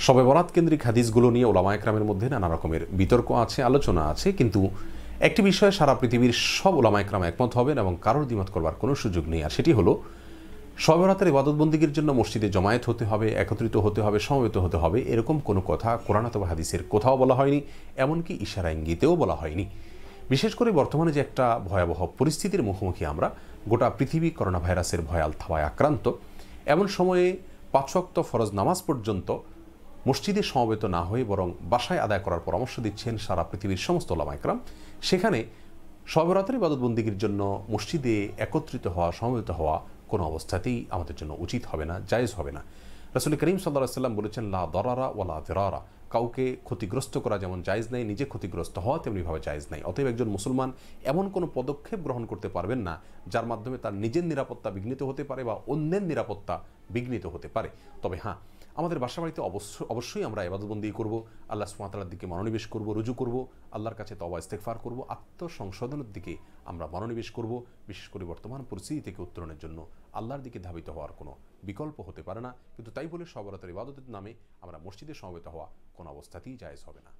শবে বরাত কেন্দ্রিক হাদিসগুলো নিয়ে ওলামা একরামের মধ্যে নানা রকমের বিতর্ক আছে, আলোচনা আছে, কিন্তু একটি বিষয়ে সারা পৃথিবীর সব ওলামা একরাম একমত হবেন এবং কারোর দ্বিমত করবার কোনো সুযোগ নেই, আর সেটি হলো শবে বরাতের ইবাদতবন্দিগির জন্য মসজিদে জমায়েত হতে হবে, একত্রিত হতে হবে, সমবেত হতে হবে, এরকম কোনো কথা কোরআন অথবা হাদিসের কোথাও বলা হয়নি, এমনকি ইশারা ইঙ্গিতেও বলা হয়নি। বিশেষ করে বর্তমানে যে একটা ভয়াবহ পরিস্থিতির মুখোমুখি আমরা, গোটা পৃথিবী করোনা ভাইরাসের ভয়াল থাবায় আক্রান্ত, এমন সময়ে ৫ ওয়াক্ত ফরজ নামাজ পর্যন্ত মসজিদে সমবেত না হয়ে বরং বাসায় আদায় করার পরামর্শ দিচ্ছেন সারা পৃথিবীর সমস্ত ওলামা একরাম। সেখানে শবে বরাতের ইবাদতবন্দিগির জন্য মসজিদে একত্রিত হওয়া, সমবেত হওয়া কোনো অবস্থাতেই আমাদের জন্য উচিত হবে না, জায়েজ হবে না। রাসূল করিম সাল্লাল্লাহু আলাইহি ওয়াসাল্লাম বলেছেন, লা দরারা ওয়ালা দিরারা, কাউকে ক্ষতিগ্রস্ত করা যেমন জায়েজ নাই, নিজে ক্ষতিগ্রস্ত হওয়া তেমনিভাবে জায়েজ নাই। অতএব একজন মুসলমান এমন কোনো পদক্ষেপ গ্রহণ করতে পারবেন না যার মাধ্যমে তার নিজের নিরাপত্তা বিঘ্নিত হতে পারে বা অন্যের নিরাপত্তা বিঘ্নিত হতে পারে। তবে হ্যাঁ, আমাদের বাসাবাড়িতে অবশ্যই আমরা ইবাদতবন্দি করব, আল্লাহ সুবহানাহু ওয়া তাআলার দিকে মনোনিবেশ করব, রুজু করব, আল্লাহর কাছে তওবা ইস্তেগফার করব, আত্মসংশোধনের দিকে আমরা মনোনিবেশ করব। বিশেষ করে বর্তমান পরিস্থিতি থেকে উত্তরণের জন্য আল্লাহর দিকে ধাবিত হওয়ার কোনো বিকল্প হতে পারে না। কিন্তু তাই বলে শবে বরাতের ইবাদতের নামে আমরা মসজিদে সমবেত হওয়া কোনো অবস্থাতেই জায়েজ হবে না।